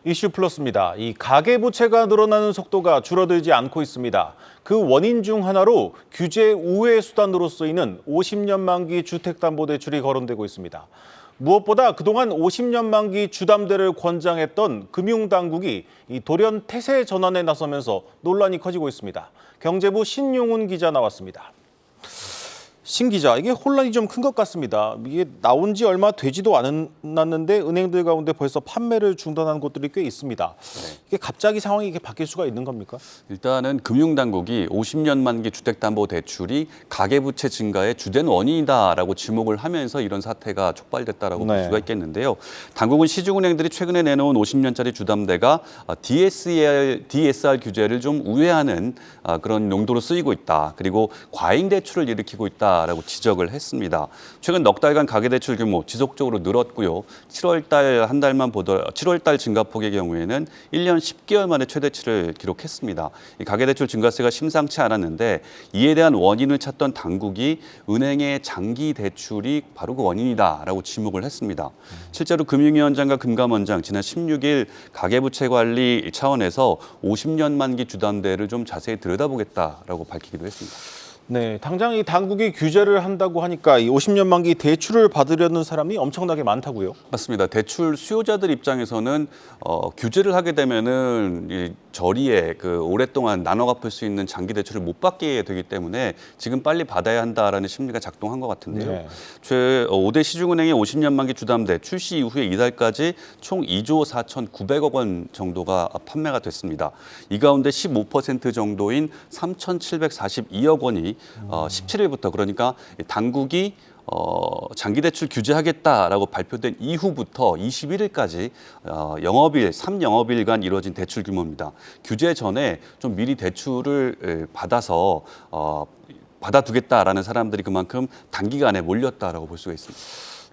이슈 플러스입니다. 이 가계부채가 늘어나는 속도가 줄어들지 않고 있습니다. 그 원인 중 하나로 규제 우회 수단으로 쓰이는 50년 만기 주택담보대출이 거론되고 있습니다. 무엇보다 그동안 50년 만기 주담대를 권장했던 금융당국이 이 돌연 태세 전환에 나서면서 논란이 커지고 있습니다. 경제부 신용훈 기자 나왔습니다. 신 기자, 이게 혼란이 좀 큰 것 같습니다. 이게 나온 지 얼마 되지도 않았는데 은행들 가운데 벌써 판매를 중단한 곳들이 꽤 있습니다. 이게 갑자기 상황이 이렇게 바뀔 수가 있는 겁니까? 일단은 금융당국이 50년 만기 주택담보대출이 가계부채 증가의 주된 원인이다라고 지목을 하면서 이런 사태가 촉발됐다라고 볼 수가 있겠는데요. 당국은 시중은행들이 최근에 내놓은 50년짜리 주담대가 DSR 규제를 좀 우회하는 그런 용도로 쓰이고 있다. 그리고 과잉 대출을 일으키고 있다. 라고 지적을 했습니다. 최근 넉 달간 가계대출 규모 지속적으로 늘었고요. 7월 달 증가폭의 경우에는 1년 10개월 만에 최대치를 기록했습니다. 이 가계대출 증가세가 심상치 않았는데 이에 대한 원인을 찾던 당국이 은행의 장기 대출이 바로 그 원인이다라고 지목을 했습니다. 실제로 금융위원장과 금감원장 지난 16일 가계부채 관리 차원에서 50년 만기 주담대를 좀 자세히 들여다보겠다라고 밝히기도 했습니다. 네, 당장 이 당국이 규제를 한다고 하니까 이 50년 만기 대출을 받으려는 사람이 엄청나게 많다고요? 맞습니다. 대출 수요자들 입장에서는 규제를 하게 되면은 이 저리에 오랫동안 나눠 갚을 수 있는 장기 대출을 못 받게 되기 때문에 지금 빨리 받아야 한다라는 심리가 작동한 것 같은데요. 네. 5대 시중은행의 50년 만기 주담대 출시 이후에 이달까지 총 2조 4,900억 원 정도가 판매가 됐습니다. 이 가운데 15% 정도인 3,742억 원이 17일부터 그러니까 당국이 장기 대출 규제하겠다라고 발표된 이후부터 21일까지 3영업일간 이루어진 대출 규모입니다. 규제 전에 좀 미리 대출을 받아서 받아두겠다라는 사람들이 그만큼 단기간에 몰렸다라고 볼 수가 있습니다.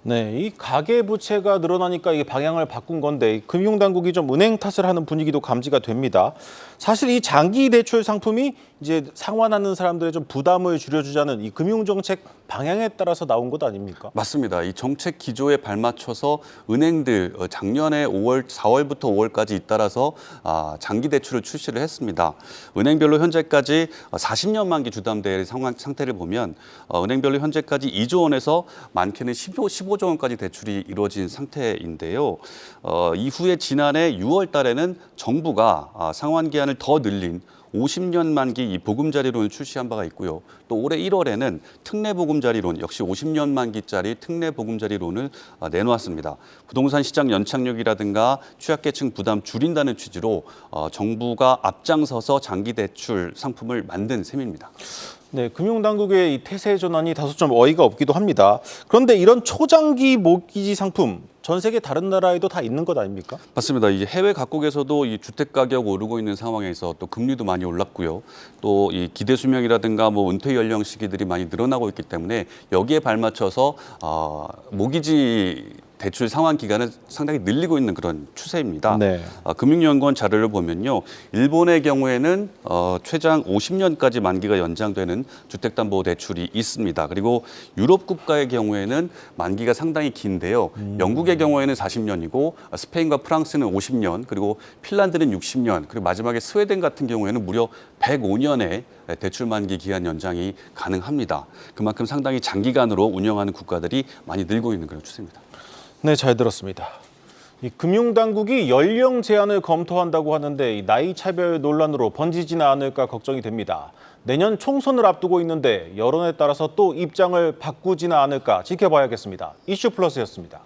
네, 이 가계 부채가 늘어나니까 이게 방향을 바꾼 건데 금융당국이 좀 은행 탓을 하는 분위기도 감지가 됩니다. 사실 이 장기 대출 상품이 이제 상환하는 사람들의 좀 부담을 줄여주자는 이 금융정책 방향에 따라서 나온 것 아닙니까? 맞습니다. 이 정책 기조에 발맞춰서 은행들 작년에 4월부터 5월까지 잇따라서 장기 대출을 출시를 했습니다. 은행별로 현재까지 40년 만기 주담대 상태를 보면 은행별로 현재까지 2조 원에서 많게는 15조 원까지 대출이 이루어진 상태인데요. 이후에 지난해 6월 달에는 정부가 상환 기한을 더 늘린 50년 만기 이 보금자리론을 출시한 바가 있고요. 또 올해 1월에는 특례 보금자리론 역시 50년 만기짜리 특례 보금자리론을 내놓았습니다. 부동산 시장 연착륙이라든가 취약계층 부담 줄인다는 취지로 정부가 앞장서서 장기 대출 상품을 만든 셈입니다. 네, 금융당국의 이 태세 전환이 다소 좀 어이가 없기도 합니다. 그런데 이런 초장기 모기지 상품 전 세계 다른 나라에도 다 있는 것 아닙니까? 맞습니다. 이제 해외 각국에서도 이 주택 가격 오르고 있는 상황에서 또 금리도 많이 올랐고요. 또 이 기대 수명이라든가 은퇴 연령 시기들이 많이 늘어나고 있기 때문에 여기에 발맞춰서 모기지 대출 상환 기간을 상당히 늘리고 있는 그런 추세입니다. 네. 금융연구원 자료를 보면요. 일본의 경우에는 최장 50년까지 만기가 연장되는 주택담보대출이 있습니다. 그리고 유럽 국가의 경우에는 만기가 상당히 긴데요. 영국의 경우에는 40년이고 스페인과 프랑스는 50년, 그리고 핀란드는 60년, 그리고 마지막에 스웨덴 같은 경우에는 무려 105년의 대출 만기 기한 연장이 가능합니다. 그만큼 상당히 장기간으로 운영하는 국가들이 많이 늘고 있는 그런 추세입니다. 네, 잘 들었습니다. 이 금융당국이 연령 제한을 검토한다고 하는데 이 나이 차별 논란으로 번지지는 않을까 걱정이 됩니다. 내년 총선을 앞두고 있는데 여론에 따라서 또 입장을 바꾸지는 않을까 지켜봐야겠습니다. 이슈 플러스였습니다.